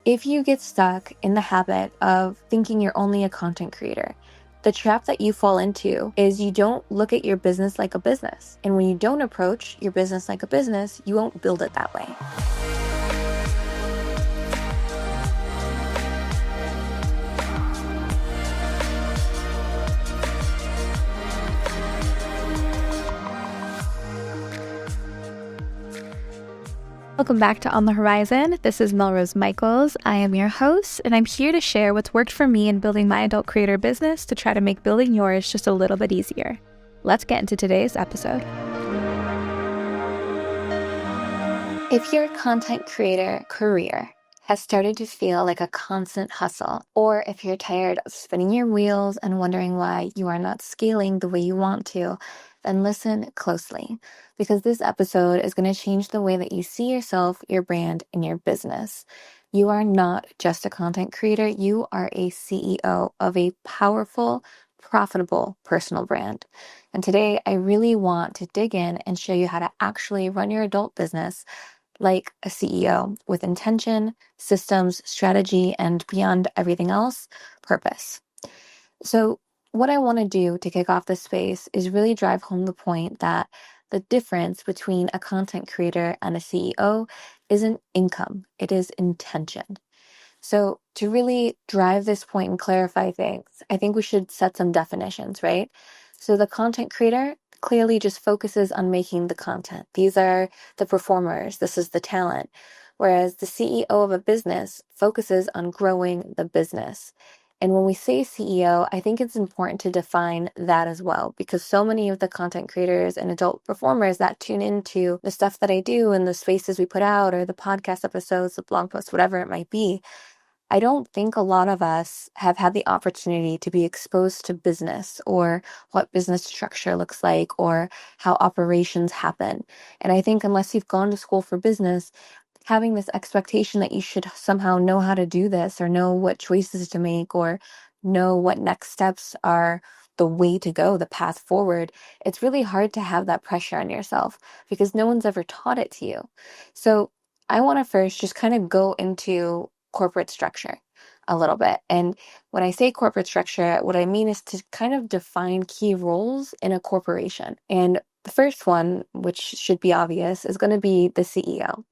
If you get stuck in the habit of thinking you're only a content creator, the trap that you fall into is you don't look at your business like a business. And when you don't approach your business like a business, you won't build it that way. Welcome back to On the Horizon. This is MelRose Michaels. I am your host, and I'm here to share what's worked for me in building my adult creator business to try to make building yours just a little bit easier. Let's get into today's episode. If your content creator career has started to feel like a constant hustle, or if you're tired of spinning your wheels and wondering why you are not scaling the way you want to, then listen closely, because this episode is going to change the way that you see yourself, your brand, and your business. You are not just a content creator, you are a CEO of a powerful, profitable personal brand. And today, I really want to dig in and show you how to actually run your adult business like a CEO with intention, systems, strategy, and beyond everything else, purpose. So what I want to do to kick off this space is really drive home the point that the difference between a content creator and a CEO isn't income, it is intention. So to really drive this point and clarify things, I think we should set some definitions, right? So the content creator clearly just focuses on making the content. These are the performers. This is the talent. Whereas the CEO of a business focuses on growing the business. And when we say CEO, I think it's important to define that as well, because so many of the content creators and adult performers that tune into the stuff that I do and the spaces we put out or the podcast episodes, the blog posts, whatever it might be, I don't think a lot of us have had the opportunity to be exposed to business or what business structure looks like or how operations happen. And I think unless you've gone to school for business, having this expectation that you should somehow know how to do this or know what choices to make or know what next steps are the way to go, the path forward, it's really hard to have that pressure on yourself because no one's ever taught it to you. So I want to first just kind of go into corporate structure a little bit. And when I say corporate structure, what I mean is to kind of define key roles in a corporation. And the first one, which should be obvious, is going to be the CEO.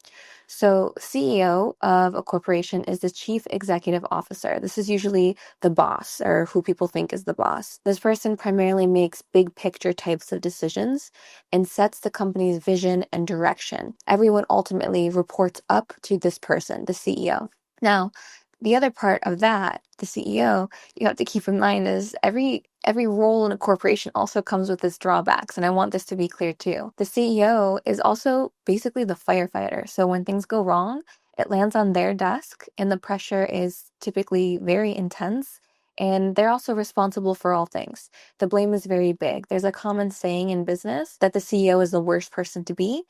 So CEO of a corporation is the chief executive officer. This is usually the boss or who people think is the boss. This person primarily makes big picture types of decisions and sets the company's vision and direction. Everyone ultimately reports up to this person, the CEO. Now, the other part of that, the CEO, you have to keep in mind is every role in a corporation also comes with its drawbacks. And I want this to be clear too. The CEO is also basically the firefighter. So when things go wrong, it lands on their desk and the pressure is typically very intense. And they're also responsible for all things. The blame is very big. There's a common saying in business that the CEO is the worst person to be.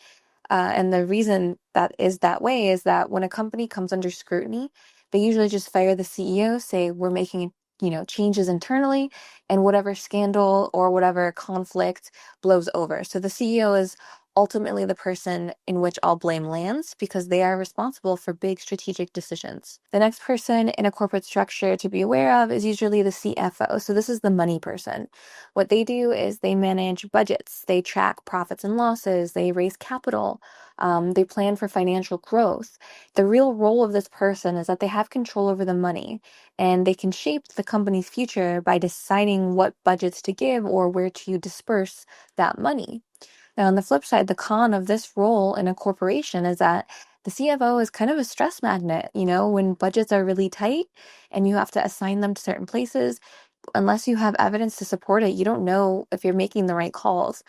And the reason that is that way is that when a company comes under scrutiny, they usually just fire the CEO, say we're making, changes internally, and whatever scandal or whatever conflict blows over. So the CEO is ultimately the person in which all blame lands because they are responsible for big strategic decisions. The next person in a corporate structure to be aware of is usually the CFO. So this is the money person. What they do is they manage budgets, they track profits and losses, they raise capital, they plan for financial growth. The real role of this person is that they have control over the money and they can shape the company's future by deciding what budgets to give or where to disperse that money. Now, on the flip side, the con of this role in a corporation is that the CFO is kind of a stress magnet. When budgets are really tight and you have to assign them to certain places, unless you have evidence to support it, you don't know if you're making the right calls.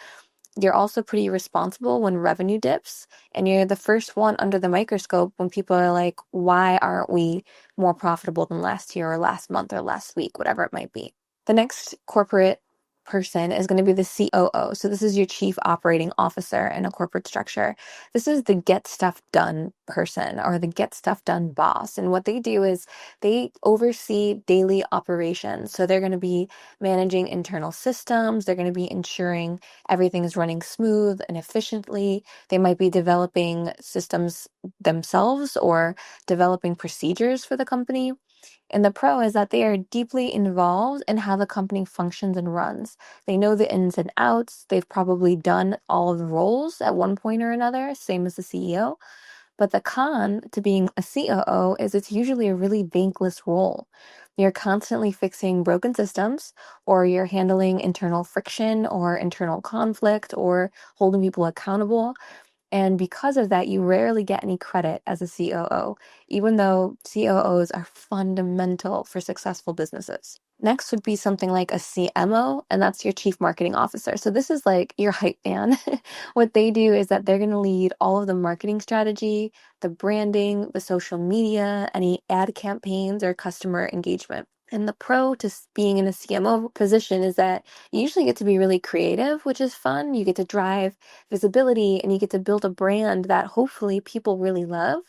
You're also pretty responsible when revenue dips, and you're the first one under the microscope when people are like, why aren't we more profitable than last year or last month or last week, whatever it might be. The next corporate person is going to be the COO. So this is your chief operating officer in a corporate structure. This is the get stuff done person or the get stuff done boss. And what they do is they oversee daily operations. So they're going to be managing internal systems. They're going to be ensuring everything is running smooth and efficiently. They might be developing systems themselves or developing procedures for the company. And the pro is that they are deeply involved in how the company functions and runs. They know the ins and outs. They've probably done all of the roles at one point or another, same as the CEO. But the con to being a COO is it's usually a really thankless role. You're constantly fixing broken systems, or you're handling internal friction or internal conflict, or holding people accountable. And because of that, you rarely get any credit as a COO, even though COOs are fundamental for successful businesses. Next would be something like a CMO, and that's your chief marketing officer. So this is like your hype man. What they do is that they're going to lead all of the marketing strategy, the branding, the social media, any ad campaigns or customer engagement. And the pro to being in a CMO position is that you usually get to be really creative, which is fun. You get to drive visibility and you get to build a brand that hopefully people really love.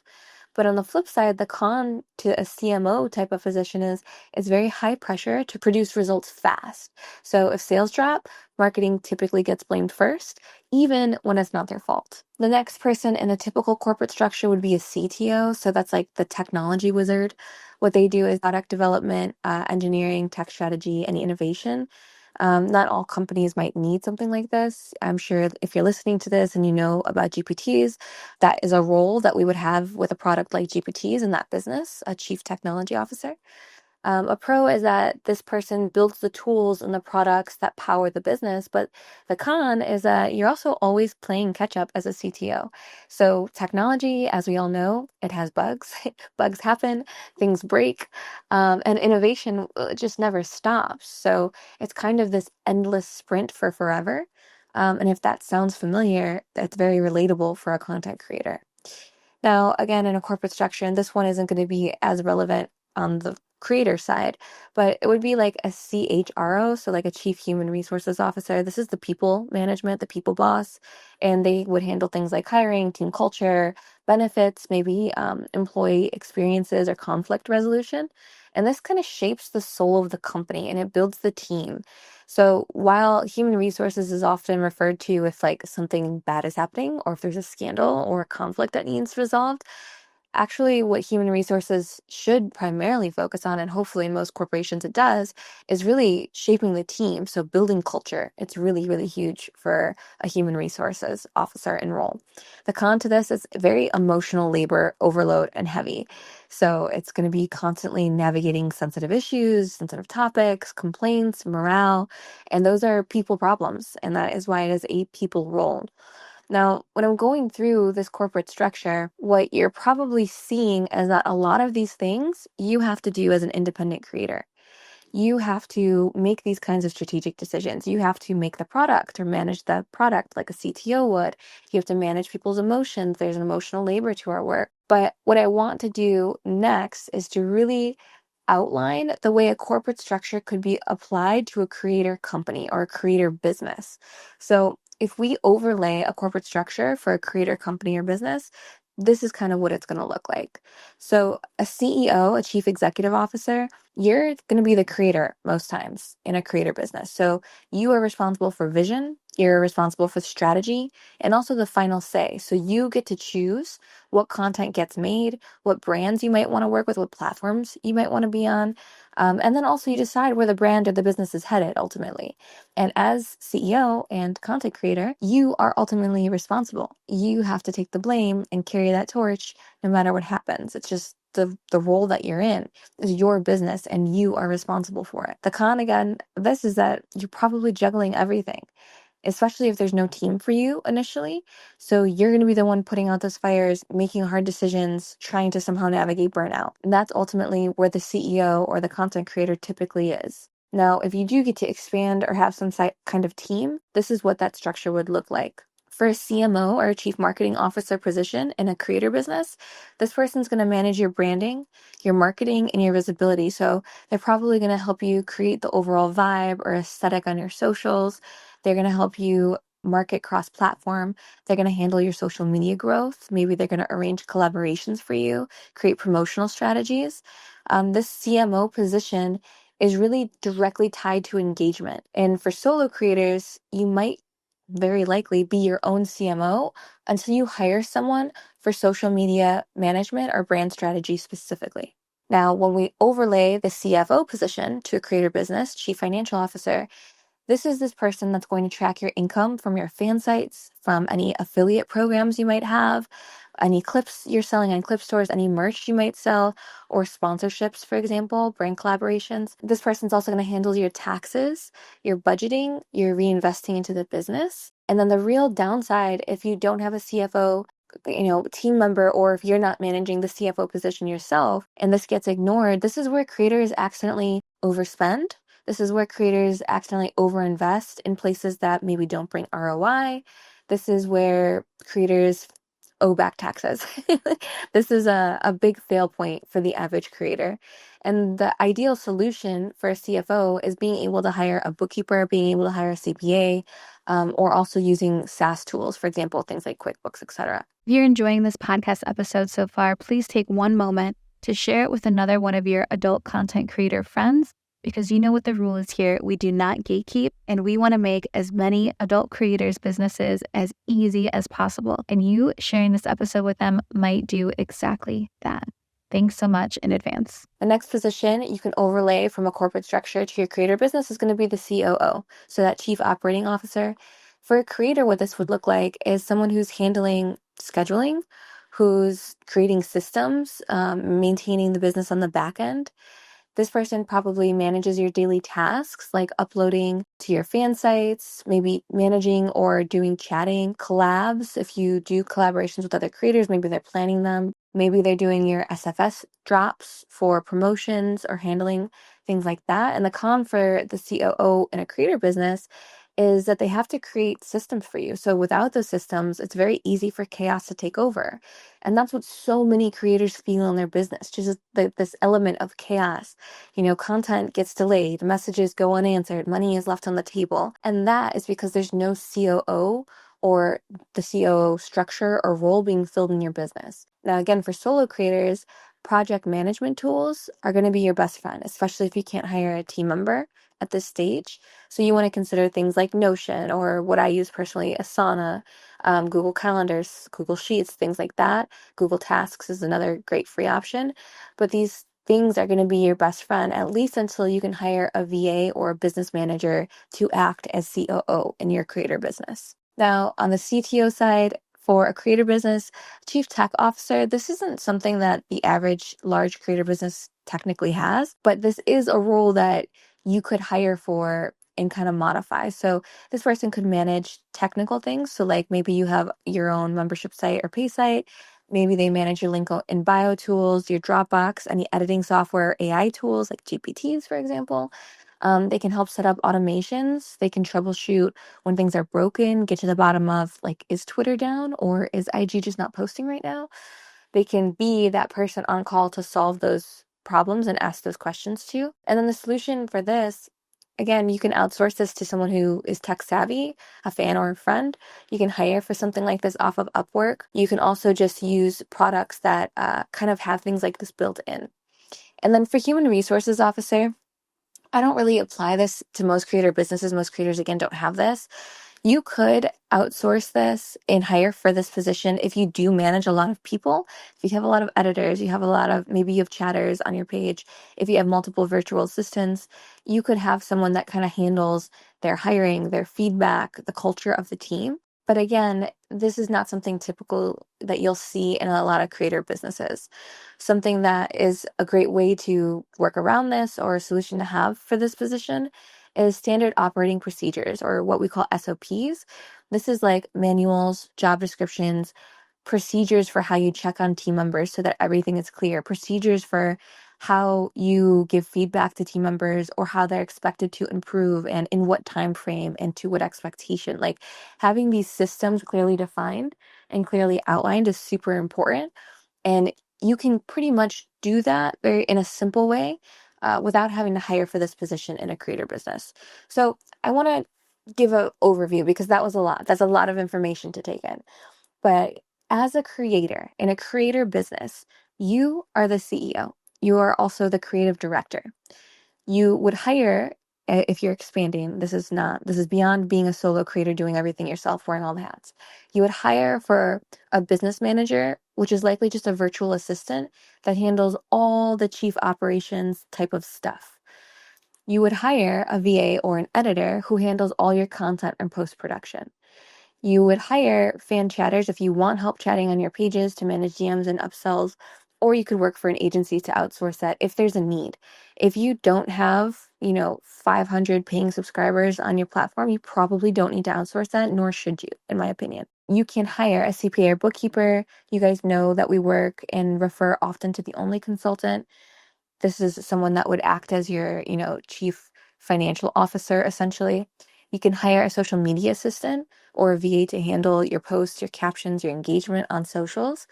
But on the flip side, the con to a CMO type of position is it's very high pressure to produce results fast. So if sales drop, marketing typically gets blamed first, even when it's not their fault. The next person in a typical corporate structure would be a CTO. So that's like the technology wizard. What they do is product development, engineering, tech strategy, and innovation. Not all companies might need something like this. I'm sure if you're listening to this and you know about GPTs, that is a role that we would have with a product like GPTs in that business, a chief technology officer. A pro is that this person builds the tools and the products that power the business, but the con is that you're also always playing catch up as a CTO. So technology, as we all know, it has bugs. Bugs happen, things break, and innovation just never stops. So it's kind of this endless sprint for forever. And if that sounds familiar, that's very relatable for a content creator. Now, again, in a corporate structure, and this one isn't going to be as relevant on the creator side, but it would be like a CHRO, so like a chief human resources officer. This is the people management, the people boss, and they would handle things like hiring, team culture, benefits, maybe employee experiences or conflict resolution. And this kind of shapes the soul of the company and it builds the team. So while human resources is often referred to if like something bad is happening or if there's a scandal or a conflict that needs resolved, actually what human resources should primarily focus on, and hopefully in most corporations it does, is really shaping the team. So building culture. It's really, really huge for a human resources officer and role. The con to this is very emotional labor overload and heavy. So it's going to be constantly navigating sensitive issues, sensitive topics, complaints, morale, and those are people problems. And that is why it is a people role. Now, when I'm going through this corporate structure, what you're probably seeing is that a lot of these things you have to do as an independent creator. You have to make these kinds of strategic decisions. You have to make the product or manage the product like a CTO would. You have to manage people's emotions. There's an emotional labor to our work. But what I want to do next is to really outline the way a corporate structure could be applied to a creator company or a creator business. So if we overlay a corporate structure for a creator company or business, this is kind of what it's going to look like. So a CEO, a chief executive officer, you're going to be the creator most times in a creator business. So you are responsible for vision, you're responsible for strategy, and also the final say. So you get to choose what content gets made, what brands you might want to work with, what platforms you might want to be on. And then also you decide where the brand or the business is headed ultimately. And as CEO and content creator, you are ultimately responsible. You have to take the blame and carry that torch no matter what happens. It's just the role that you're in is your business and you are responsible for it. The con again, this is that you're probably juggling everything, especially if there's no team for you initially. So you're going to be the one putting out those fires, making hard decisions, trying to somehow navigate burnout. And that's ultimately where the CEO or the content creator typically is. Now, if you do get to expand or have some kind of team, this is what that structure would look like. For a CMO or a chief marketing officer position in a creator business, this person's going to manage your branding, your marketing, and your visibility. So they're probably going to help you create the overall vibe or aesthetic on your socials. They're going to help you market cross-platform. They're going to handle your social media growth. Maybe they're going to arrange collaborations for you, create promotional strategies. This CMO position is really directly tied to engagement. And for solo creators, you might very likely be your own CMO until you hire someone for social media management or brand strategy specifically. Now, when we overlay the CFO position to a creator business, chief financial officer, this is this person that's going to track your income from your fan sites, from any affiliate programs you might have, any clips you're selling on clip stores, any merch you might sell, or sponsorships, for example, brand collaborations. This person's also going to handle your taxes, your budgeting, your reinvesting into the business. And then the real downside, if you don't have a CFO, team member, or if you're not managing the CFO position yourself and this gets ignored, this is where creators accidentally overspend. This is where creators accidentally overinvest in places that maybe don't bring ROI. This is where creators owe back taxes. This is a big fail point for the average creator. And the ideal solution for a CFO is being able to hire a bookkeeper, being able to hire a CPA, or also using SaaS tools, for example, things like QuickBooks, etc. If you're enjoying this podcast episode so far, please take one moment to share it with another one of your adult content creator friends, because you know what the rule is here. We do not gatekeep, and we want to make as many adult creators' businesses as easy as possible. And you sharing this episode with them might do exactly that. Thanks so much in advance. The next position you can overlay from a corporate structure to your creator business is going to be the COO, so that chief operating officer. For a creator, what this would look like is someone who's handling scheduling, who's creating systems, maintaining the business on the back end. This person probably manages your daily tasks, like uploading to your fan sites, maybe managing or doing chatting, collabs. If you do collaborations with other creators, maybe they're planning them. Maybe they're doing your SFS drops for promotions or handling things like that. And the con for the COO in a creator business is that they have to create systems for you. So without those systems, it's very easy for chaos to take over. And that's what so many creators feel in their business, just this element of chaos. Content gets delayed, messages go unanswered, money is left on the table. And that is because there's no COO or the COO structure or role being filled in your business. Now, again, for solo creators, project management tools are going to be your best friend, especially if you can't hire a team member at this stage. So you want to consider things like Notion, or what I use personally, Asana, Google Calendars, Google Sheets, things like that. Google Tasks is another great free option. But these things are going to be your best friend, at least until you can hire a VA or a business manager to act as COO in your creator business. Now, on the CTO side, for a creator business, chief tech officer, this isn't something that the average large creator business technically has, but this is a role that you could hire for and kind of modify. So this person could manage technical things. So like maybe you have your own membership site or pay site. Maybe they manage your link in bio tools, your Dropbox, any editing software, AI tools like GPTs, for example. They can help set up automations. They can troubleshoot when things are broken, get to the bottom of like, is Twitter down or is IG just not posting right now? They can be that person on call to solve those problems and ask those questions to. And then the solution for this, again, you can outsource this to someone who is tech savvy, a fan or a friend. You can hire for something like this off of Upwork. You can also just use products that kind of have things like this built in. And then for human resources officer, I don't really apply this to most creator businesses. Most creators, again, don't have this. You could outsource this and hire for this position if you do manage a lot of people. If you have a lot of editors, maybe you have chatters on your page. If you have multiple virtual assistants, you could have someone that kind of handles their hiring, their feedback, the culture of the team. But again, this is not something typical that you'll see in a lot of creator businesses. Something that is a great way to work around this, or a solution to have for this position, is standard operating procedures, or what we call SOPs. This is like manuals, job descriptions, procedures for how you check on team members so that everything is clear, procedures for how you give feedback to team members or how they're expected to improve and in what time frame and to what expectation. Like having these systems clearly defined and clearly outlined is super important. And you can pretty much do that very in a simple way without having to hire for this position in a creator business. So I want to give an overview because that was a lot. That's a lot of information to take in. But as a creator in a creator business, you are the CEO. You are also the creative director. You would hire, if you're expanding, this is beyond being a solo creator doing everything yourself, wearing all the hats. You would hire for a business manager, which is likely just a virtual assistant that handles all the chief operations type of stuff. You would hire a VA or an editor who handles all your content and post-production. You would hire fan chatters if you want help chatting on your pages to manage DMs and upsells, or you could work for an agency to outsource that if there's a need. If you don't have, 500 paying subscribers on your platform, you probably don't need to outsource that, nor should you, in my opinion. You can hire a CPA or bookkeeper. You guys know that we work and refer often to the only consultant. This is someone that would act as your, chief financial officer, essentially. You can hire a social media assistant or a VA to handle your posts, your captions, your engagement on socials.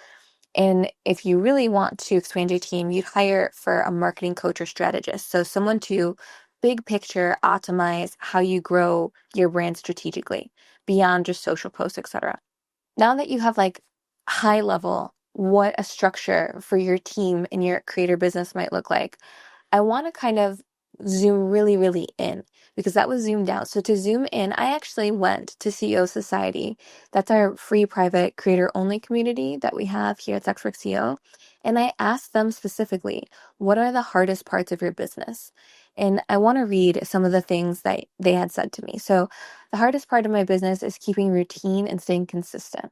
And if you really want to expand your team, you'd hire for a marketing coach or strategist. So someone to big picture optimize how you grow your brand strategically beyond just social posts, etc. Now that you have like high level what a structure for your team and your creator business might look like, I want to kind of zoom really, really in because that was zoomed out. So to zoom in, I actually went to CEO Society. That's our free private creator only community that we have here at SWCEO. And I asked them specifically, what are the hardest parts of your business? And I want to read some of the things that they had said to me. So the hardest part of my business is keeping routine and staying consistent.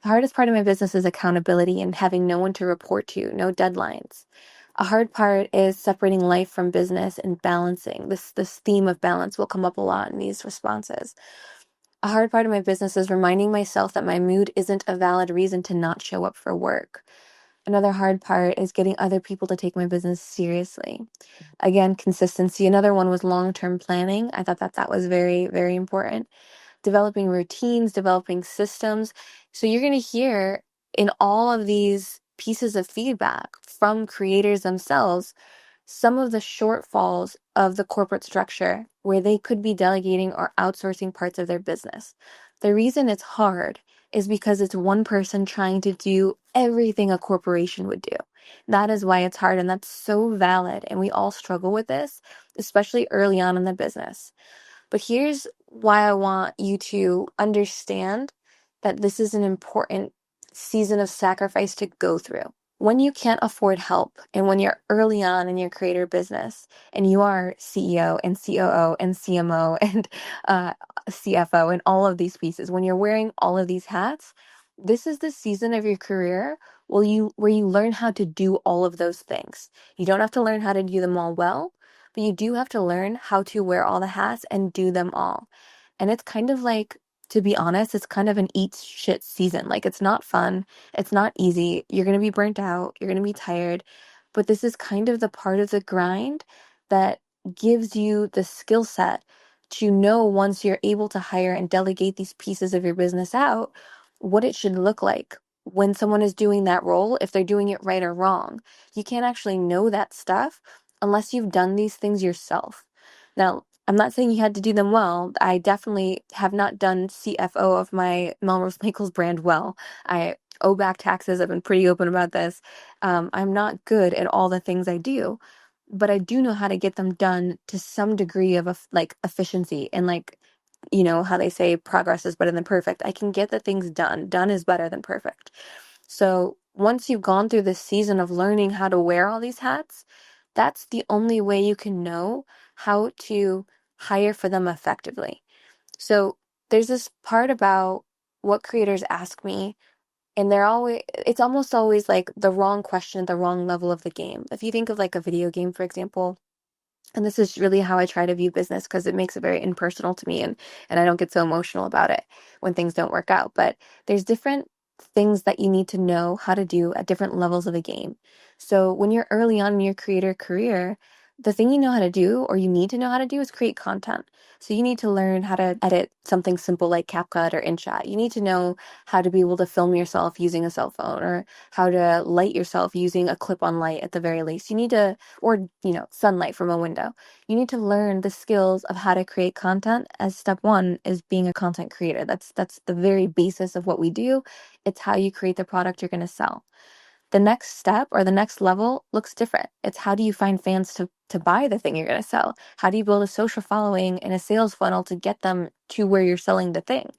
The hardest part of my business is accountability and having no one to report to, no deadlines. A hard part is separating life from business and balancing. This theme of balance will come up a lot in these responses. A hard part of my business is reminding myself that my mood isn't a valid reason to not show up for work. Another hard part is getting other people to take my business seriously. Again, consistency. Another one was long-term planning. I thought that was very, very important. Developing routines, developing systems. So you're going to hear in all of these pieces of feedback from creators themselves some of the shortfalls of the corporate structure where they could be delegating or outsourcing parts of their business. The reason it's hard is because it's one person trying to do everything a corporation would do. That is why it's hard, and that's so valid. And we all struggle with this, especially early on in the business. But here's why I want you to understand that this is an important season of sacrifice to go through. When you can't afford help and when you're early on in your creator business and you are CEO and COO and CMO and CFO and all of these pieces, when you're wearing all of these hats, this is the season of your career where you learn how to do all of those things. You don't have to learn how to do them all well, but you do have to learn how to wear all the hats and do them all. And it's kind of like, to be honest, it's kind of an eat shit season. Like it's not fun. It's not easy. You're going to be burnt out. You're going to be tired. But this is kind of the part of the grind that gives you the skill set to know once you're able to hire and delegate these pieces of your business out, what it should look like when someone is doing that role, if they're doing it right or wrong. You can't actually know that stuff unless you've done these things yourself. Now, I'm not saying you had to do them well. I definitely have not done CFO of my MelRose Michaels brand well. I owe back taxes. I've been pretty open about this. I'm not good at all the things I do, but I do know how to get them done to some degree of efficiency and how they say progress is better than perfect. I can get the things done. Done is better than perfect. So once you've gone through this season of learning how to wear all these hats, that's the only way you can know how to hire for them effectively. So there's this part about what creators ask me, and it's almost always like the wrong question at the wrong level of the game. If you think of like a video game, for example, and this is really how I try to view business because it makes it very impersonal to me and I don't get so emotional about it when things don't work out. But there's different things that you need to know how to do at different levels of the game. So when you're early on in your creator career, the thing you know how to do or you need to know how to do is create content. So you need to learn how to edit something simple like CapCut or InShot. You need to know how to be able to film yourself using a cell phone, or how to light yourself using a clip-on light at the very least. You need to, or, sunlight from a window. You need to learn the skills of how to create content, as step one is being a content creator. That's the very basis of what we do. It's how you create the product you're going to sell. The next step or the next level looks different. It's how do you find fans to buy the thing you're going to sell? How do you build a social following and a sales funnel to get them to where you're selling the thing?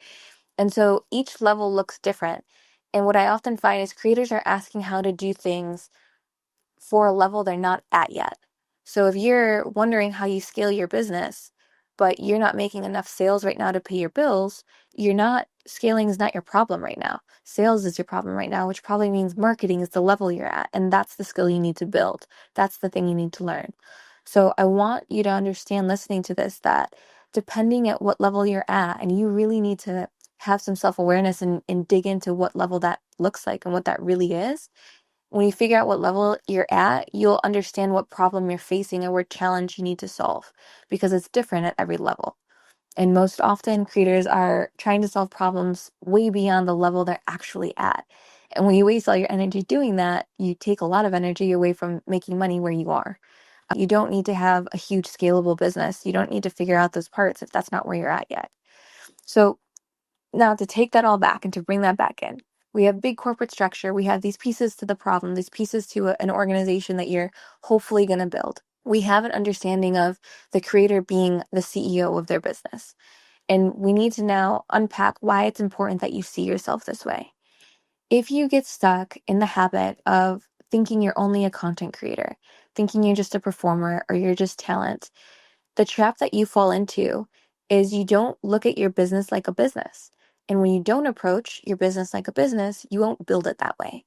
And so each level looks different. And what I often find is creators are asking how to do things for a level they're not at yet. So if you're wondering how you scale your business, but you're not making enough sales right now to pay your bills, scaling is not your problem right now. Sales is your problem right now, which probably means marketing is the level you're at. And that's the skill you need to build. That's the thing you need to learn. So I want you to understand, listening to this, that depending at what level you're at, and you really need to have some self-awareness and dig into what level that looks like and what that really is. When you figure out what level you're at, you'll understand what problem you're facing and what challenge you need to solve, because it's different at every level. And most often, creators are trying to solve problems way beyond the level they're actually at. And when you waste all your energy doing that, you take a lot of energy away from making money where you are. You don't need to have a huge scalable business. You don't need to figure out those parts if that's not where you're at yet. So now, to take that all back and to bring that back in, we have big corporate structure. We have these pieces to the problem, these pieces to an organization that you're hopefully going to build. We have an understanding of the creator being the CEO of their business. And we need to now unpack why it's important that you see yourself this way. If you get stuck in the habit of thinking you're only a content creator, thinking you're just a performer or you're just talent, the trap that you fall into is you don't look at your business like a business. And when you don't approach your business like a business, you won't build it that way.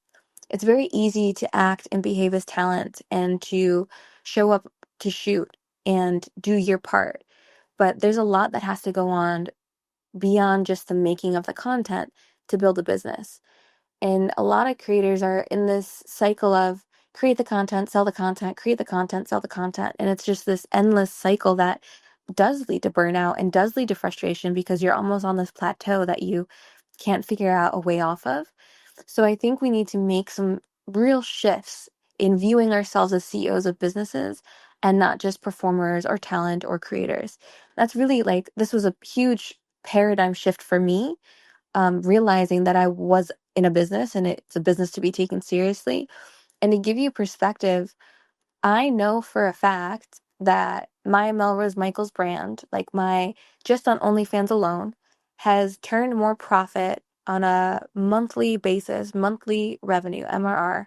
It's very easy to act and behave as talent and to show up to shoot and do your part. But there's a lot that has to go on beyond just the making of the content to build a business. And a lot of creators are in this cycle of create the content, sell the content, create the content, sell the content. And it's just this endless cycle that does lead to burnout and does lead to frustration, because you're almost on this plateau that you can't figure out a way off of. So I think we need to make some real shifts in viewing ourselves as CEOs of businesses and not just performers or talent or creators. That's really, this was a huge paradigm shift for me, realizing that I was in a business and it's a business to be taken seriously. And to give you perspective, I know for a fact that my Melrose Michaels brand, like my just on OnlyFans alone, has turned more profit on a monthly basis, monthly revenue, MRR,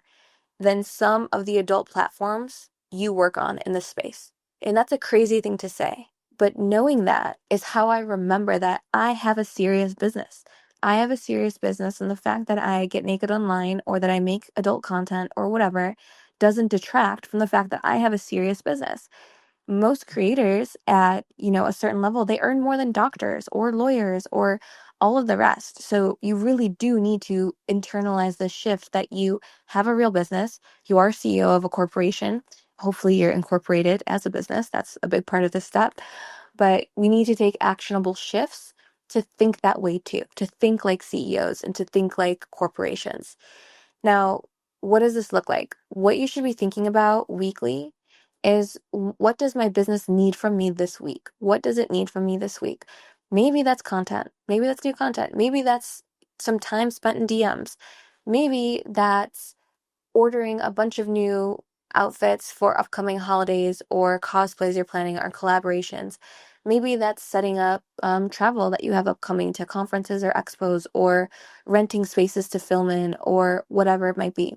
than some of the adult platforms you work on in this space. And that's a crazy thing to say. But knowing that is how I remember that I have a serious business. I have a serious business, and the fact that I get naked online or that I make adult content or whatever doesn't detract from the fact that I have a serious business. Most creators at, a certain level, they earn more than doctors or lawyers or all of the rest. So you really do need to internalize the shift that you have a real business. You are CEO of a corporation. Hopefully you're incorporated as a business. That's a big part of this step. But we need to take actionable shifts to think that way too, to think like CEOs and to think like corporations. Now, what does this look like? What you should be thinking about weekly is, what does my business need from me this week? What does it need from me this week? Maybe that's content. Maybe that's new content. Maybe that's some time spent in DMs. Maybe that's ordering a bunch of new outfits for upcoming holidays or cosplays you're planning or collaborations. Maybe that's setting up travel that you have upcoming to conferences or expos, or renting spaces to film in, or whatever it might be.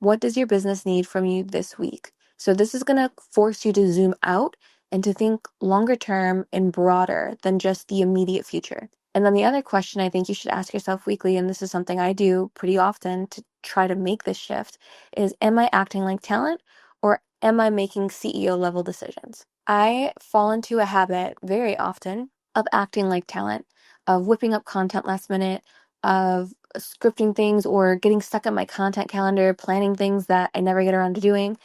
What does your business need from you this week? So this is going to force you to zoom out and to think longer term and broader than just the immediate future. And then the other question I think you should ask yourself weekly, and this is something I do pretty often to try to make this shift, is, am I acting like talent, or am I making CEO level decisions? I fall into a habit very often of acting like talent, of whipping up content last minute, of scripting things or getting stuck at my content calendar, planning things that I never get around to doing.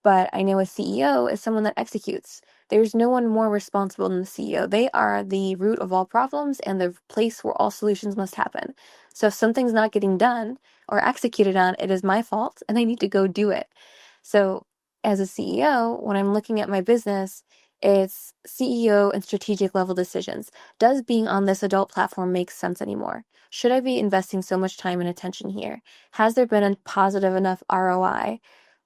But I know a CEO is someone that executes. There's no one more responsible than the CEO. They are the root of all problems and the place where all solutions must happen. So if something's not getting done or executed on, it is my fault and I need to go do it. So as a CEO, when I'm looking at my business, it's CEO and strategic level decisions. Does being on this adult platform make sense anymore? Should I be investing so much time and attention here? Has there been a positive enough ROI?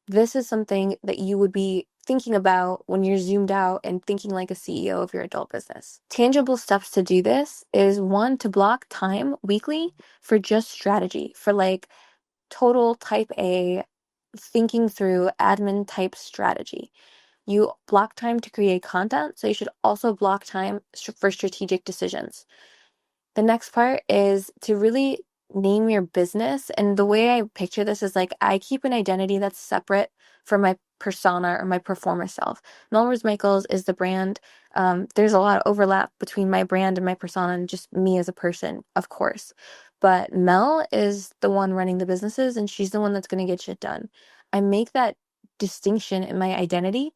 This is something that you would be thinking about when you're zoomed out and thinking like a CEO of your adult business. Tangible steps to do this is one, to block time weekly for just strategy, for like total type A, thinking through admin type strategy. You block time to create content, so you should also block time for strategic decisions. The next part is to really name your business. And the way I picture this is like I keep an identity that's separate from my persona or my performer self. MelRose Michaels is the brand. There's a lot of overlap between my brand and my persona and just me as a person, of course. But Mel is the one running the businesses and she's the one that's going to get shit done. I make that distinction in my identity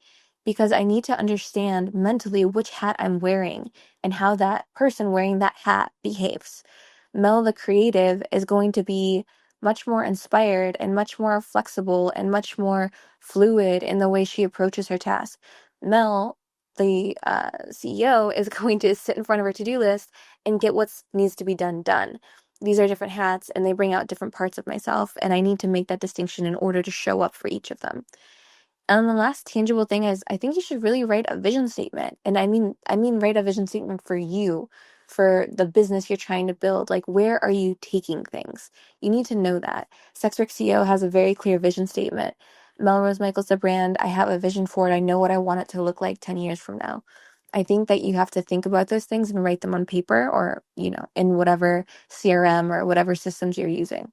because I need to understand mentally which hat I'm wearing and how that person wearing that hat behaves. Mel, the creative, is going to be much more inspired and much more flexible and much more fluid in the way she approaches her task. Mel, the CEO, is going to sit in front of her to-do list and get what needs to be done. These are different hats and they bring out different parts of myself, and I need to make that distinction in order to show up for each of them. And the last tangible thing is I think you should really write a vision statement. And I mean write a vision statement for you, for the business you're trying to build. Like, where are you taking things? You need to know that. SWCEO has a very clear vision statement. Melrose Michaels, the brand, I have a vision for it. I know what I want it to look like 10 years from now. I think that you have to think about those things and write them on paper or, in whatever CRM or whatever systems you're using.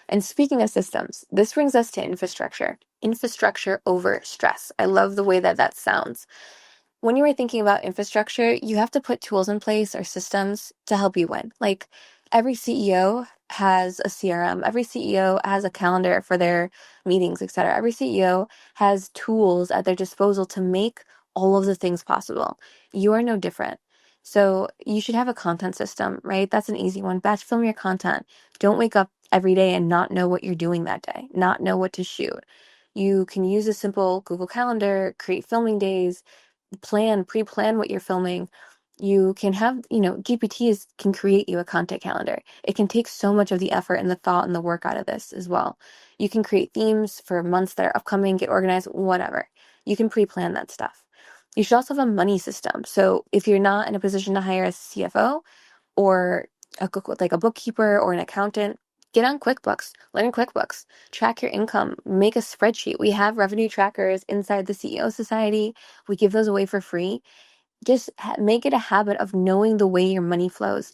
And speaking of systems, this brings us to infrastructure. Infrastructure over stress. I love the way that that sounds. When you are thinking about infrastructure, you have to put tools in place or systems to help you win. Like every CEO has a CRM, every CEO has a calendar for their meetings, etc. Every CEO has tools at their disposal to make all of the things possible. You are no different. So you should have a content system, right? That's an easy one. Batch film your content. Don't wake up every day and not know what you're doing that day, not know what to shoot. You can use a simple Google Calendar, create filming days, pre-plan what you're filming. You can have, GPTs can create you a content calendar. It can take so much of the effort and the thought and the work out of this as well. You can create themes for months that are upcoming, get organized, whatever. You can pre-plan that stuff. You should also have a money system. So if you're not in a position to hire a CFO or like a bookkeeper or an accountant, get on QuickBooks, learn QuickBooks, track your income, make a spreadsheet. We have revenue trackers inside the CEO Society. We give those away for free. Just make it a habit of knowing the way your money flows.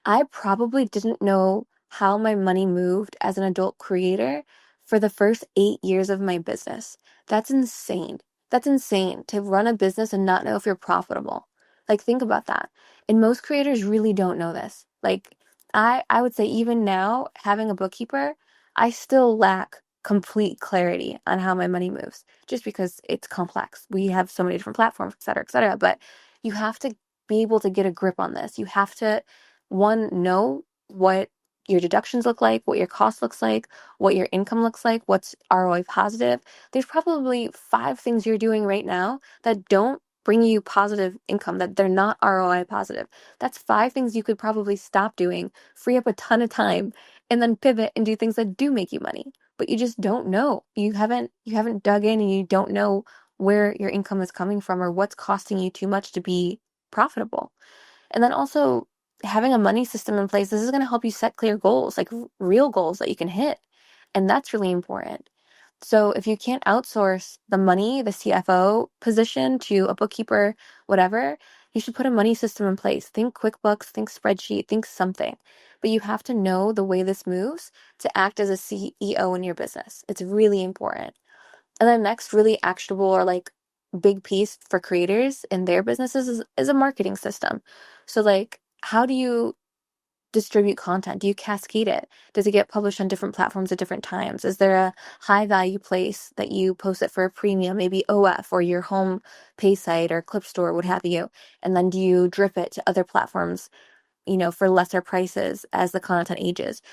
I probably didn't know how my money moved as an adult creator for the first 8 years of my business. That's insane. That's insane to run a business and not know if you're profitable. Like, think about that. And most creators really don't know this. Like, I would say even now, having a bookkeeper, I still lack complete clarity on how my money moves just because it's complex. We have so many different platforms, et cetera, et cetera. But you have to be able to get a grip on this. You have to, one, know what your deductions look like, what your cost looks like, what your income looks like, what's ROI positive. There's probably 5 things you're doing right now that don't bring you positive income, that they're not ROI positive. That's 5 things you could probably stop doing, free up a ton of time, and then pivot and do things that do make you money. But you just don't know. You haven't dug in and you don't know where your income is coming from or what's costing you too much to be profitable. And then also having a money system in place, this is going to help you set clear goals, like real goals that you can hit. And that's really important. So if you can't outsource the money, the CFO position to a bookkeeper, whatever, you should put a money system in place. Think QuickBooks, think spreadsheet, think something. But you have to know the way this moves to act as a CEO in your business. It's really important. And then next, really actionable or like big piece for creators in their businesses is a marketing system. So like, how do you distribute content? Do you cascade it? Does it get published on different platforms at different times? Is there a high value place that you post it for a premium, maybe OF or your home pay site or clip store, what have you? And then do you drip it to other platforms, for lesser prices as the content ages?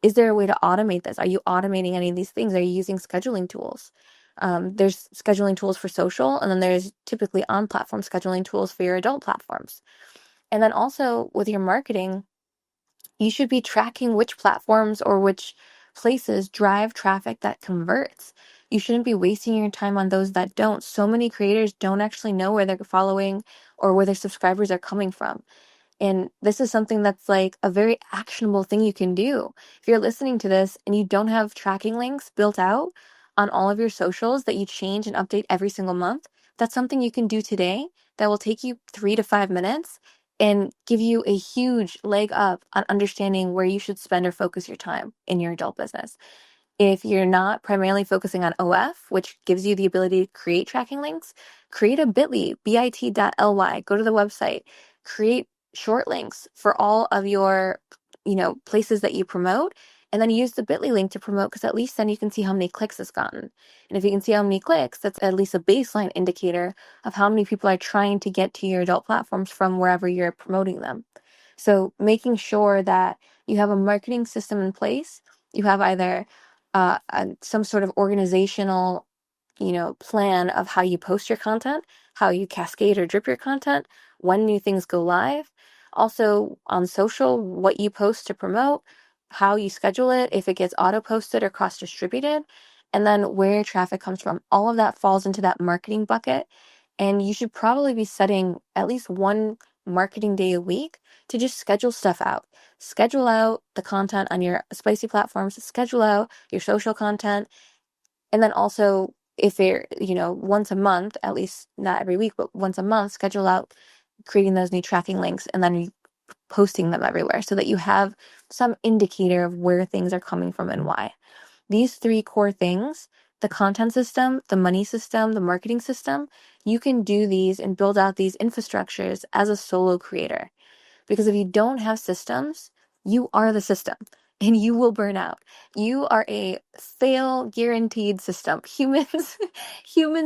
Is there a way to automate this? Are you automating any of these things? Are you using scheduling tools? There's scheduling tools for social, and then there's typically on-platform scheduling tools for your adult platforms. And then also with your marketing, you should be tracking which platforms or which places drive traffic that converts. You shouldn't be wasting your time on those that don't. So many creators don't actually know where they're following or where their subscribers are coming from. And this is something that's like a very actionable thing you can do. If you're listening to this and you don't have tracking links built out on all of your socials that you change and update every single month, that's something you can do today that will take you 3 to 5 minutes and give you a huge leg up on understanding where you should spend or focus your time in your adult business. If you're not primarily focusing on OF, which gives you the ability to create tracking links, create a bit.ly, bit.ly, go to the website, create short links for all of your, places that you promote, and then use the bit.ly link to promote, because at least then you can see how many clicks it's gotten. And if you can see how many clicks, that's at least a baseline indicator of how many people are trying to get to your adult platforms from wherever you're promoting them. So making sure that you have a marketing system in place, you have either some sort of organizational, plan of how you post your content, how you cascade or drip your content, when new things go live. Also on social, what you post to promote, how you schedule it, if it gets auto posted or cross distributed, and then where your traffic comes from. All of that falls into that marketing bucket. And you should probably be setting at least one marketing day a week to just schedule stuff out. Schedule out the content on your spicy platforms, schedule out your social content, and then also if they're, once a month, at least not every week, but once a month, schedule out creating those new tracking links and then posting them everywhere so that you have some indicator of where things are coming from and why. These 3 core things, the content system, the money system, the marketing system, you can do these and build out these infrastructures as a solo creator. Because if you don't have systems, you are the system and you will burn out. You are a fail guaranteed system. Humans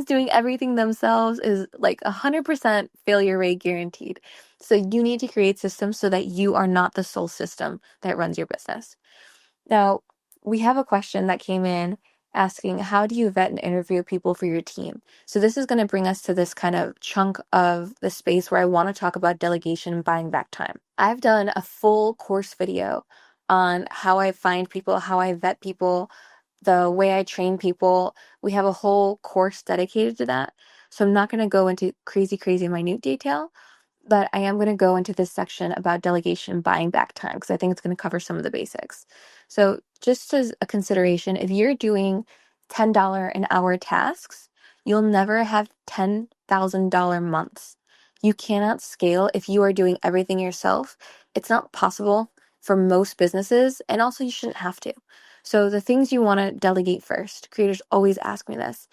doing everything themselves is like 100% failure rate guaranteed. So you need to create systems so that you are not the sole system that runs your business. Now, we have a question that came in asking, how do you vet and interview people for your team? So this is going to bring us to this kind of chunk of the space where I want to talk about delegation and buying back time. I've done a full course video on how I find people, how I vet people, the way I train people. We have a whole course dedicated to that. So I'm not going to go into crazy minute detail, but I am going to go into this section about delegation and buying back time because I think it's going to cover some of the basics. So just as a consideration, if you're doing $10 an hour tasks, you'll never have $10,000 months. You cannot scale if you are doing everything yourself. It's not possible for most businesses, and also you shouldn't have to. So the things you want to delegate first, creators always ask me this.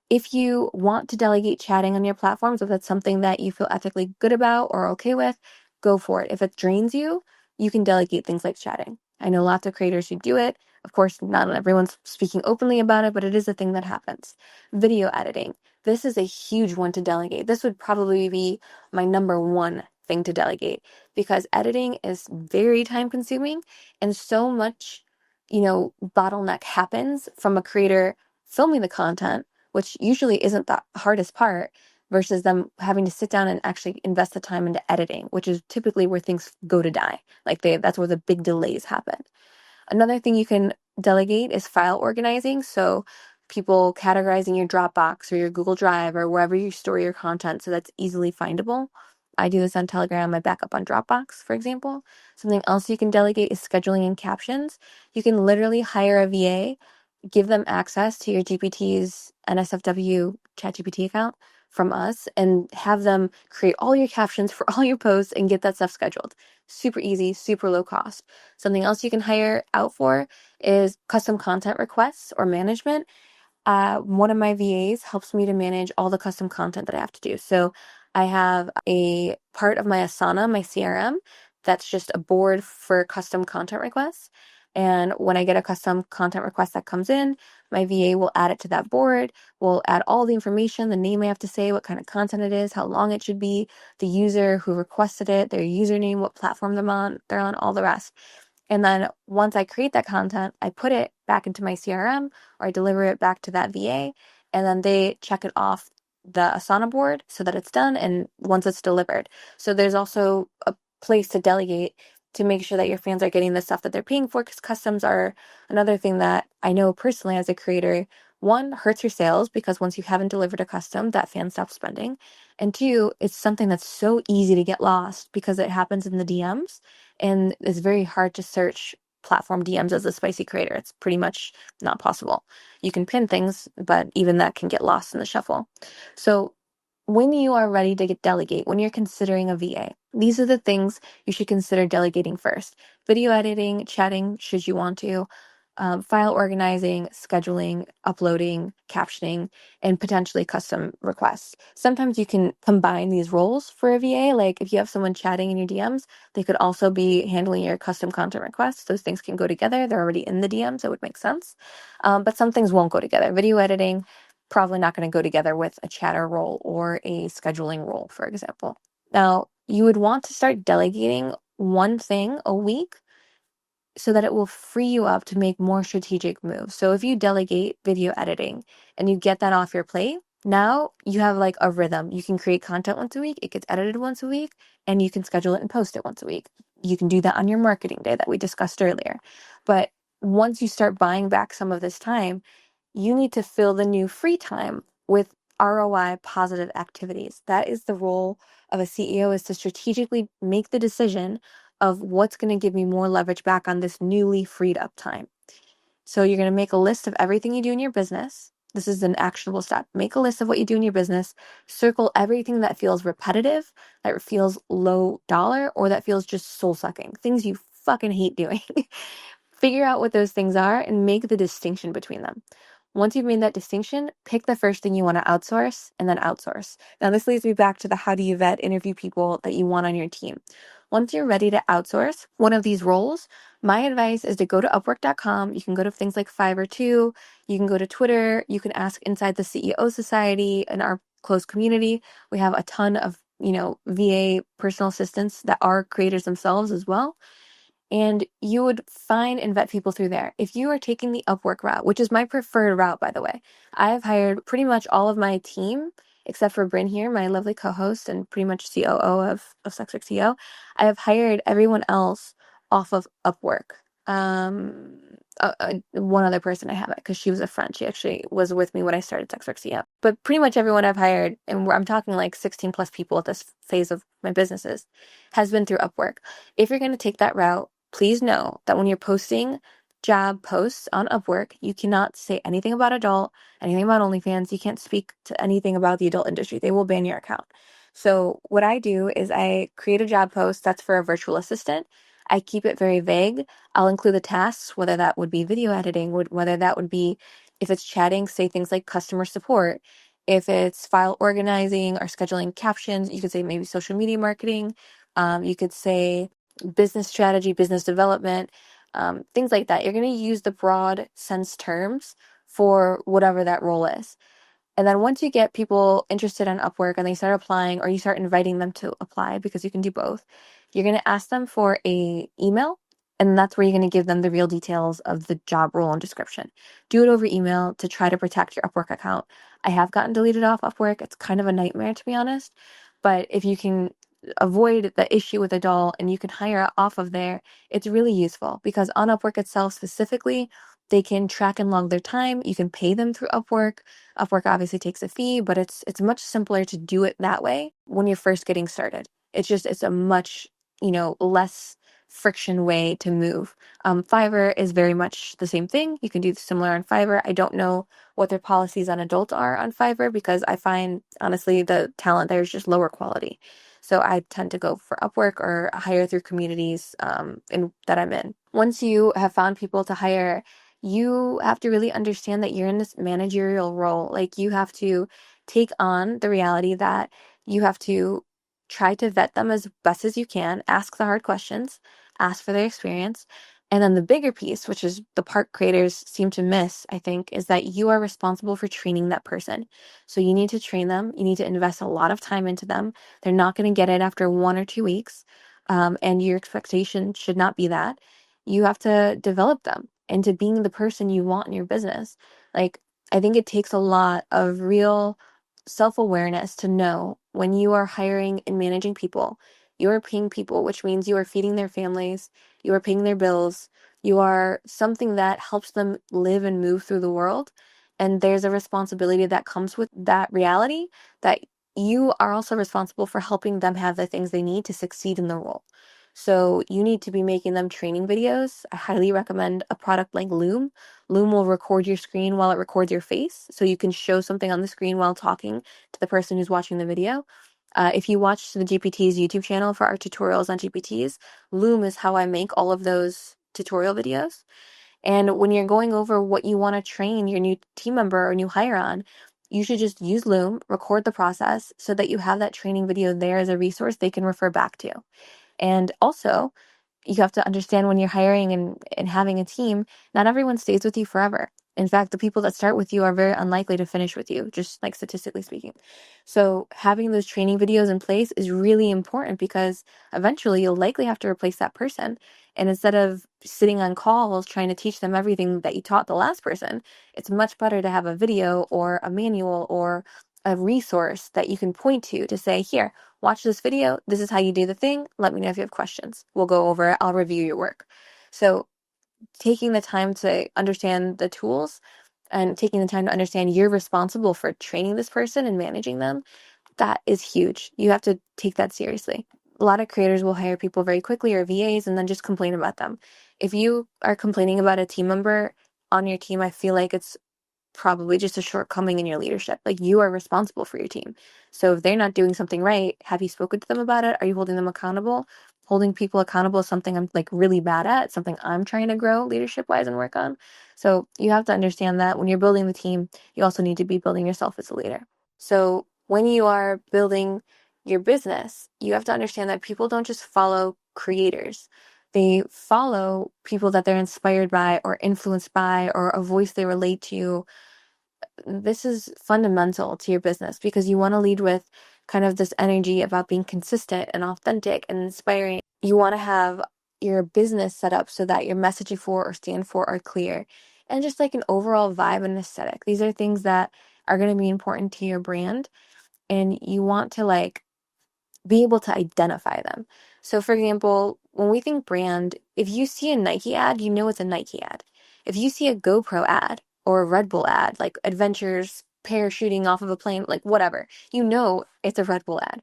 If you want to delegate chatting on your platforms, if that's something that you feel ethically good about or okay with, go for it. If it drains you, you can delegate things like chatting. I know lots of creators who do it. Of course, not everyone's speaking openly about it, but it is a thing that happens. Video editing. This is a huge one to delegate. This would probably be my number one thing to delegate because editing is very time consuming and so much, bottleneck happens from a creator filming the content, which usually isn't the hardest part, versus them having to sit down and actually invest the time into editing, which is typically where things go to die. That's where the big delays happen. Another thing you can delegate is file organizing. So people categorizing your Dropbox or your Google Drive or wherever you store your content so that's easily findable. I do this on Telegram, I back up on Dropbox, for example. Something else you can delegate is scheduling and captions. You can literally hire a VA, give them access to your GPT's NSFW ChatGPT account from us and have them create all your captions for all your posts and get that stuff scheduled. Super easy, super low cost. Something else you can hire out for is custom content requests or management. One of my VAs helps me to manage all the custom content that I have to do. So I have a part of my Asana, my CRM, that's just a board for custom content requests. And when I get a custom content request that comes in, my VA will add it to that board. We'll add all the information, the name I have to say, what kind of content it is, how long it should be, the user who requested it, their username, what platform they're on, all the rest. And then once I create that content, I put it back into my CRM or I deliver it back to that VA, and then they check it off the Asana board so that it's done and once it's delivered. So there's also a place to delegate to make sure that your fans are getting the stuff that they're paying for, because customs are another thing that I know personally as a creator, one, hurts your sales because once you haven't delivered a custom, that fan stops spending. And two, it's something that's so easy to get lost because it happens in the DMs and it's very hard to search platform DMs as a spicy creator. It's pretty much not possible. You can pin things, but even that can get lost in the shuffle. So when you are ready to delegate, when you're considering a VA, these are the things you should consider delegating first. Video editing, chatting, should you want to, file organizing, scheduling, uploading, captioning, and potentially custom requests. Sometimes you can combine these roles for a VA. Like if you have someone chatting in your DMs, they could also be handling your custom content requests. Those things can go together. They're already in the DMs, so it would make sense. But some things won't go together. Video editing, probably not going to go together with a chatter role or a scheduling role, for example. Now, you would want to start delegating one thing a week so that it will free you up to make more strategic moves. So if you delegate video editing and you get that off your plate, now you have like a rhythm. You can create content once a week, it gets edited once a week, and you can schedule it and post it once a week. You can do that on your marketing day that we discussed earlier. But once you start buying back some of this time, you need to fill the new free time with ROI positive activities. That is the role of a CEO, is to strategically make the decision of what's going to give me more leverage back on this newly freed up time. So you're going to make a list of everything you do in your business. This is an actionable step. Make a list of what you do in your business. Circle everything that feels repetitive, that feels low dollar, or that feels just soul sucking. Things you fucking hate doing. Figure out what those things are and make the distinction between them. Once you've made that distinction, pick the first thing you want to outsource and then outsource. Now, this leads me back to the how do you vet, interview people that you want on your team. Once you're ready to outsource one of these roles, my advice is to go to Upwork.com. You can go to things like Fiverr too. You can go to Twitter. You can ask inside the CEO Society and our close community. We have a ton of, VA personal assistants that are creators themselves as well. And you would find and vet people through there. If you are taking the Upwork route, which is my preferred route, by the way, I have hired pretty much all of my team, except for Bryn here, my lovely co-host and pretty much COO of SWCEO. I have hired everyone else off of Upwork. One other person I haven't, because she was a friend. She actually was with me when I started SWCEO. But pretty much everyone I've hired, and I'm talking like 16 plus people at this phase of my businesses, has been through Upwork. If you're going to take that route, please know that when you're posting job posts on Upwork, you cannot say anything about adult, anything about OnlyFans. You can't speak to anything about the adult industry. They will ban your account. So what I do is I create a job post that's for a virtual assistant. I keep it very vague. I'll include the tasks, whether that would be video editing, whether that would be, if it's chatting, say things like customer support. If it's file organizing or scheduling captions, you could say maybe social media marketing. You could say business strategy, business development, things like that. You're going to use the broad sense terms for whatever that role is. And then once you get people interested on Upwork and they start applying, or you start inviting them to apply, because you can do both, you're going to ask them for a email, and that's where you're going to give them the real details of the job role and description. Do it over email to try to protect your Upwork account. I have gotten deleted off Upwork. It's kind of a nightmare, to be honest. But if you can avoid the issue with a doll and you can hire off of there, it's really useful, because on Upwork itself specifically, they can track and log their time. You can pay them through Upwork. Upwork obviously takes a fee, but it's much simpler to do it that way when you're first getting started. It's a much, less friction way to move. Fiverr is very much the same thing. You can do similar on Fiverr. I don't know what their policies on adult are on Fiverr, because I find, honestly, the talent there is just lower quality. So I tend to go for Upwork or hire through communities that I'm in. Once you have found people to hire, you have to really understand that you're in this managerial role. Like, you have to take on the reality that you have to try to vet them as best as you can, ask the hard questions, ask for their experience. And then the bigger piece, which is the part creators seem to miss, I think, is that you are responsible for training that person. So you need to train them. You need to invest a lot of time into them. They're not going to get it after 1 or 2 weeks. And your expectation should not be that. You have to develop them into being the person you want in your business. Like, I think it takes a lot of real self-awareness to know when you are hiring and managing people, you are paying people, which means you are feeding their families, you are paying their bills, you are something that helps them live and move through the world. And there's a responsibility that comes with that reality that you are also responsible for helping them have the things they need to succeed in the role. So you need to be making them training videos. I highly recommend a product like Loom. Loom will record your screen while it records your face, so you can show something on the screen while talking to the person who's watching the video. If you watch the GPT's YouTube channel for our tutorials on GPTs, Loom is how I make all of those tutorial videos. And when you're going over what you want to train your new team member or new hire on, you should just use Loom, record the process so that you have that training video there as a resource they can refer back to. And also, you have to understand when you're hiring and having a team, not everyone stays with you forever. In fact, the people that start with you are very unlikely to finish with you, just like statistically speaking. So having those training videos in place is really important because eventually you'll likely have to replace that person. And instead of sitting on calls trying to teach them everything that you taught the last person, it's much better to have a video or a manual or a resource that you can point to say, here, watch this video. This is how you do the thing. Let me know if you have questions. We'll go over it. I'll review your work. So taking the time to understand the tools and taking the time to understand you're responsible for training this person and managing them, that is huge. You have to take that seriously. A lot of creators will hire people very quickly or VAs and then just complain about them. If you are complaining about a team member on your team, I feel like it's probably just a shortcoming in your leadership. Like, you are responsible for your team. So if they're not doing something right, have you spoken to them about it? Are you holding them accountable? Holding people accountable is something I'm like really bad at, something I'm trying to grow leadership wise and work on. So you have to understand that when you're building the team, you also need to be building yourself as a leader. So when you are building your business, you have to understand that people don't just follow creators. They follow people that they're inspired by or influenced by or a voice they relate to. This is fundamental to your business because you want to lead with kind of this energy about being consistent and authentic and inspiring. You want to have your business set up so that your messaging for or stand for are clear and just like an overall vibe and aesthetic. These are things that are going to be important to your brand, and you want to like be able to identify them. So for example, when we think brand, if you see a Nike ad, you know it's a Nike ad. If you see a GoPro ad or a Red Bull ad, like adventures, parachuting off of a plane, like whatever, you know it's a Red Bull ad.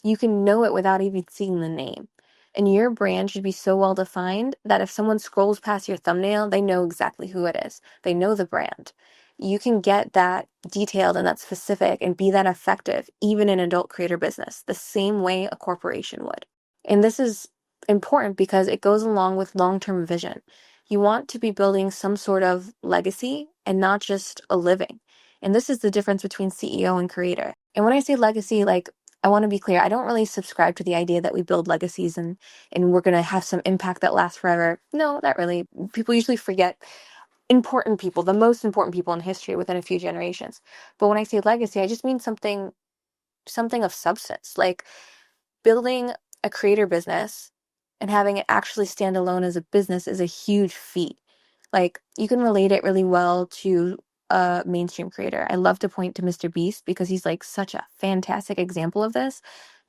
You can know it without even seeing the name. And your brand should be so well defined that if someone scrolls past your thumbnail, they know exactly who it is. They know the brand. You can get that detailed and that specific and be that effective even in adult creator business, the same way a corporation would. And this is important because it goes along with long-term vision. You want to be building some sort of legacy and not just a living. And this is the difference between CEO and creator. And when I say legacy, like, I want to be clear, I don't really subscribe to the idea that we build legacies and we're going to have some impact that lasts forever. No, not really. People usually forget important people, the most important people in history within a few generations. But when I say legacy, I just mean something of substance, like building a creator business and having it actually stand alone as a business is a huge feat. Like, you can relate it really well to a mainstream creator. I love to point to Mr. Beast because he's like such a fantastic example of this.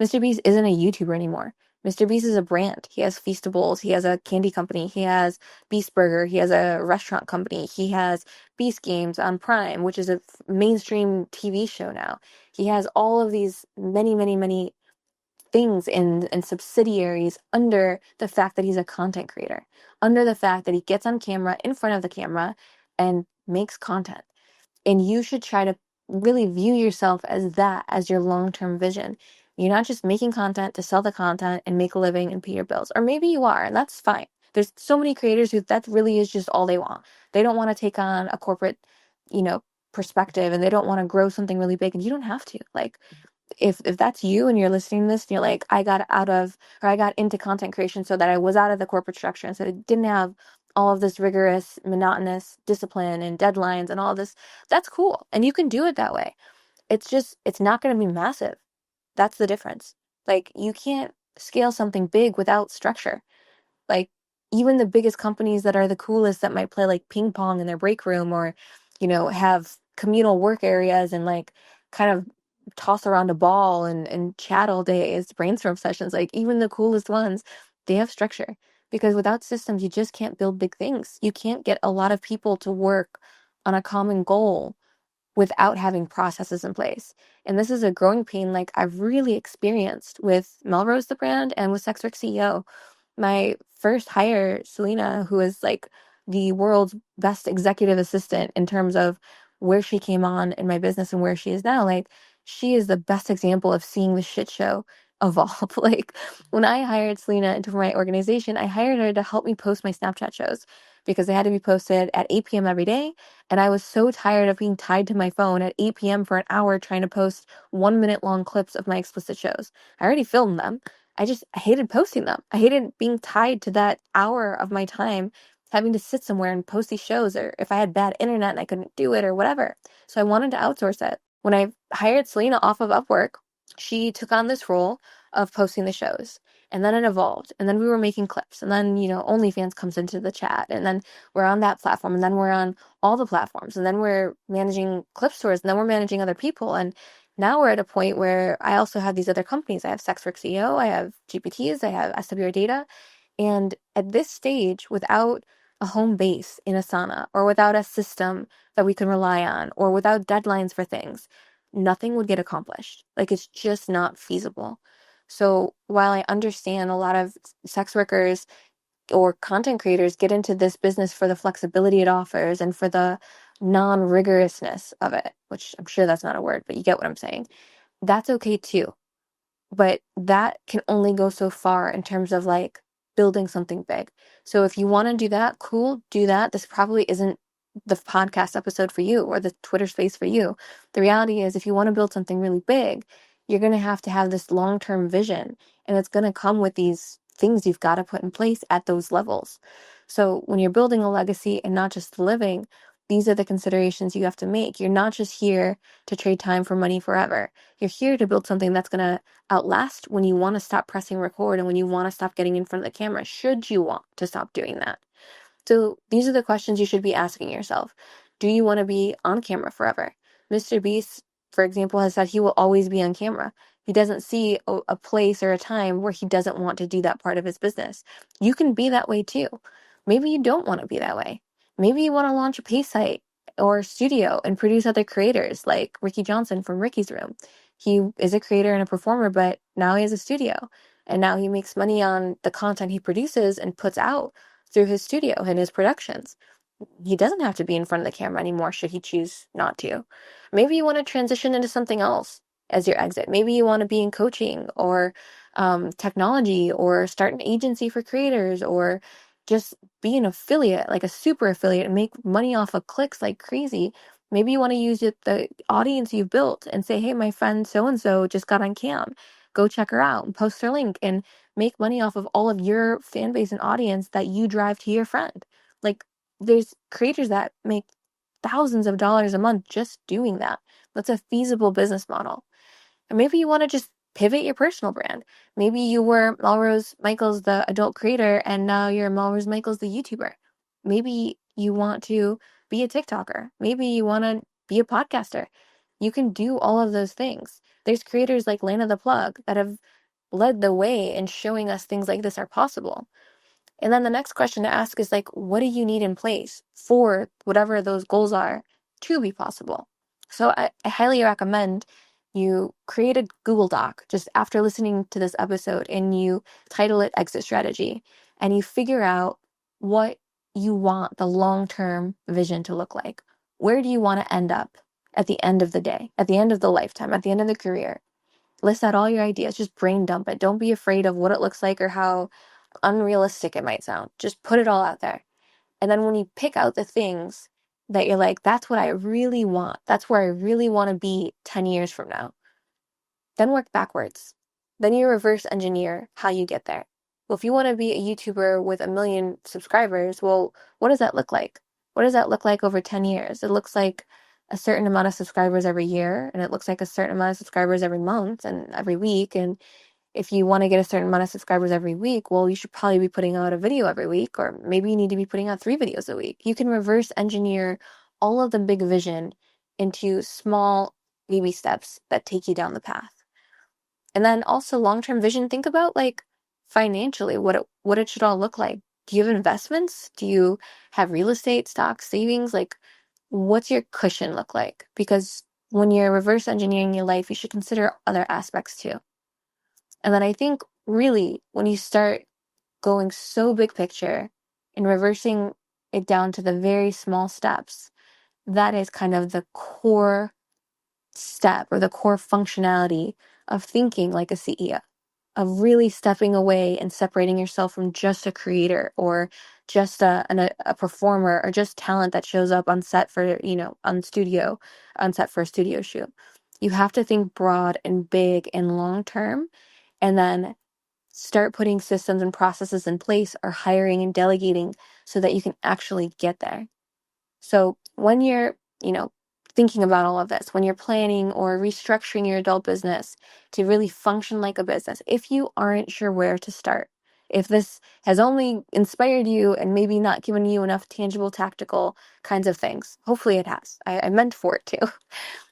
Mr. Beast isn't a YouTuber anymore. Mr. Beast is a brand. He has Feastables. He has a candy company. He has Beast Burger. He has a restaurant company. He has Beast Games on Prime, which is a mainstream TV show now. He has all of these many, many, many things and subsidiaries under the fact that he's a content creator, under the fact that he gets on camera, in front of the camera, and makes content. And you should try to really view yourself as that, as your long-term vision. You're not just making content to sell the content and make a living and pay your bills. Or maybe you are, and that's fine. There's so many creators who that really is just all they want. They don't want to take on a corporate, perspective, and they don't want to grow something really big, and you don't have to. Like, if that's you and you're listening to this and you're like, I got into content creation so that I was out of the corporate structure and so I didn't have all of this rigorous, monotonous discipline and deadlines and all this, that's cool. And you can do it that way. It's not going to be massive. That's the difference. Like, you can't scale something big without structure. Like, even the biggest companies that are the coolest that might play like ping pong in their break room or, have communal work areas and like kind of toss around a ball and chat all day as brainstorm sessions, like even the coolest ones, they have structure. Because without systems, you just can't build big things. You can't get a lot of people to work on a common goal without having processes in place. And this is a growing pain like I've really experienced with MelRose, the brand, and with SWCEO. My first hire, Selena, who is like the world's best executive assistant in terms of where she came on in my business and where she is now, like she is the best example of seeing the shit show evolve. Like when I hired Selena into my organization, I hired her to help me post my Snapchat shows because they had to be posted at 8 p.m. every day. And I was so tired of being tied to my phone at 8 p.m. for an hour trying to post 1 minute long clips of my explicit shows. I already filmed them. I hated posting them. I hated being tied to that hour of my time, having to sit somewhere and post these shows, or if I had bad internet and I couldn't do it or whatever. So I wanted to outsource it. When I hired Selena off of Upwork, she took on this role of posting the shows. And then it evolved. And then we were making clips. And then, OnlyFans comes into the chat. And then we're on that platform. And then we're on all the platforms. And then we're managing clip stores. And then we're managing other people. And now we're at a point where I also have these other companies. I have SexWorks.io, I have GPTs, I have SWR Data. And at this stage, without a home base in Asana or without a system that we can rely on or without deadlines for things, nothing would get accomplished. Like, it's just not feasible. So while I understand a lot of sex workers or content creators get into this business for the flexibility it offers and for the non-rigorousness of it, which I'm sure that's not a word, but you get what I'm saying. That's okay too. But that can only go so far in terms of like building something big. So if you want to do that, cool, do that. This probably isn't the podcast episode for you or the Twitter space for you. The reality is, if you want to build something really big, you're going to have this long-term vision, and it's going to come with these things you've got to put in place at those levels. So when you're building a legacy and not just living, these are the considerations you have to make. You're not just here to trade time for money forever. You're here to build something that's going to outlast when you want to stop pressing record and when you want to stop getting in front of the camera, should you want to stop doing that. So these are the questions you should be asking yourself. Do you want to be on camera forever? Mr. Beast, for example, has said he will always be on camera. He doesn't see a place or a time where he doesn't want to do that part of his business. You can be that way too. Maybe you don't want to be that way. Maybe you want to launch a pay site or studio and produce other creators like Ricky Johnson from Ricky's Room. He is a creator and a performer, but now he has a studio. And now he makes money on the content he produces and puts out through his studio and his productions. He doesn't have to be in front of the camera anymore should he choose not to. Maybe you want to transition into something else as your exit. Maybe you want to be in coaching or technology or start an agency for creators or just be an affiliate, like a super affiliate, and make money off of clicks like crazy. Maybe you want to use the audience you've built and say, hey, my friend so-and-so just got on cam. Go check her out and post her link and make money off of all of your fan base and audience that you drive to your friend. Like, there's creators that make thousands of dollars a month just doing that. That's a feasible business model. And maybe you want to just pivot your personal brand. Maybe you were MelRose Michaels, the adult creator, and now you're MelRose Michaels, the YouTuber. Maybe you want to be a TikToker. Maybe you want to be a podcaster. You can do all of those things. There's creators like Lana the Plug that have led the way in showing us things like this are possible. And then the next question to ask is like, what do you need in place for whatever those goals are to be possible? So I highly recommend you create a Google Doc just after listening to this episode and you title it Exit Strategy and you figure out what you want the long-term vision to look like. Where do you want to end up at the end of the day, at the end of the lifetime, at the end of the career? List out all your ideas, just brain dump it. Don't be afraid of what it looks like or how unrealistic it might sound. Just put it all out there. And then when you pick out the things that you're like, that's what I really want, that's where I really want to be 10 years from now, then work backwards. Then you reverse engineer how you get there. Well, if you want to be a YouTuber with 1 million subscribers, well, what does that look like? What does that look like over 10 years? It looks like a certain amount of subscribers every year, and it looks like a certain amount of subscribers every month and every week. And if you want to get a certain amount of subscribers every week, well, you should probably be putting out a video every week, or maybe you need to be putting out 3 videos a week. You can reverse engineer all of the big vision into small baby steps that take you down the path. And then also long-term vision, think about like financially what it should all look like. Do you have investments? Do you have real estate, stocks, savings? Like, what's your cushion look like? Because when you're reverse engineering your life, you should consider other aspects too. And then I think really when you start going so big picture and reversing it down to the very small steps, that is kind of the core step or the core functionality of thinking like a CEO, of really stepping away and separating yourself from just a creator or just a performer or just talent that shows up on set for, on set for a studio shoot. You have to think broad and big and long term, and then start putting systems and processes in place or hiring and delegating so that you can actually get there. So when you're, thinking about all of this, when you're planning or restructuring your adult business to really function like a business, if you aren't sure where to start, if this has only inspired you and maybe not given you enough tangible, tactical kinds of things, hopefully it has. I meant for it to.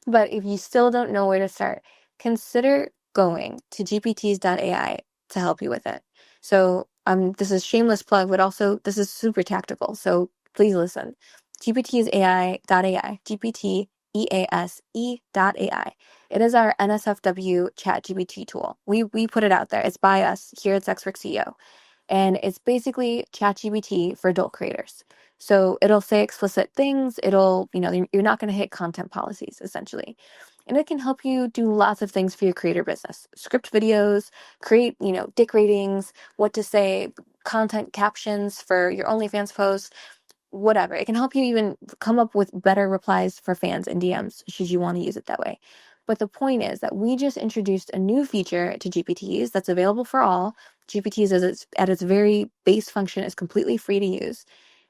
But if you still don't know where to start, consider going to gpts.ai to help you with it. So this is shameless plug, but also this is super tactical. So please listen. gptsai.ai, gptease.ai. It is our NSFW chat GPT tool. We put it out there. It's by us here at SWCEO. And it's basically ChatGPT for adult creators. So it'll say explicit things. It'll, you're not going to hit content policies, essentially. And it can help you do lots of things for your creator business. Script videos, create, dick ratings, what to say, content captions for your OnlyFans posts, whatever. It can help you even come up with better replies for fans and DMs should you want to use it that way. But the point is that we just introduced a new feature to GPTs that's available for all. GPTs at its very base function is completely free to use.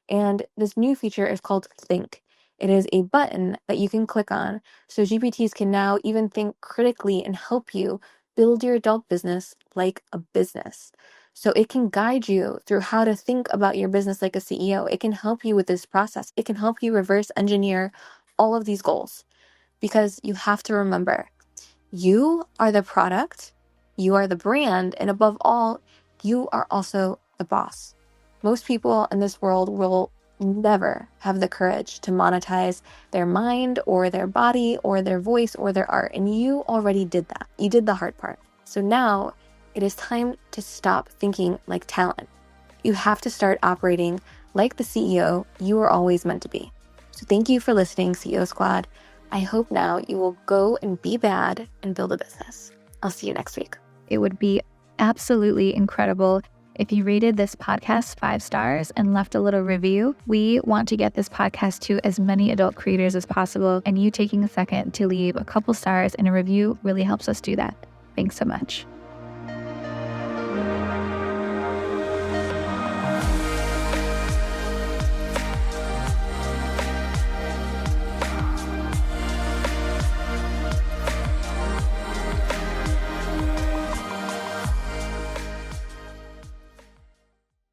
And this new feature is called Think. It is a button that you can click on, so GPTs can now even think critically and help you build your adult business like a business. So it can guide you through how to think about your business like a CEO. It can help you with this process. It can help you reverse engineer all of these goals, because you have to remember, you are the product, you are the brand, and above all, you are also the boss. Most people in this world will never have the courage to monetize their mind or their body or their voice or their art. And you already did that. You did the hard part. So now it is time to stop thinking like talent. You have to start operating like the CEO you were always meant to be. So thank you for listening, CEO Squad. I hope now you will go and be bad and build a business. I'll see you next week. It would be absolutely incredible if you rated this podcast 5 stars and left a little review. We want to get this podcast to as many adult creators as possible, and you taking a second to leave a couple stars and a review really helps us do that. Thanks so much.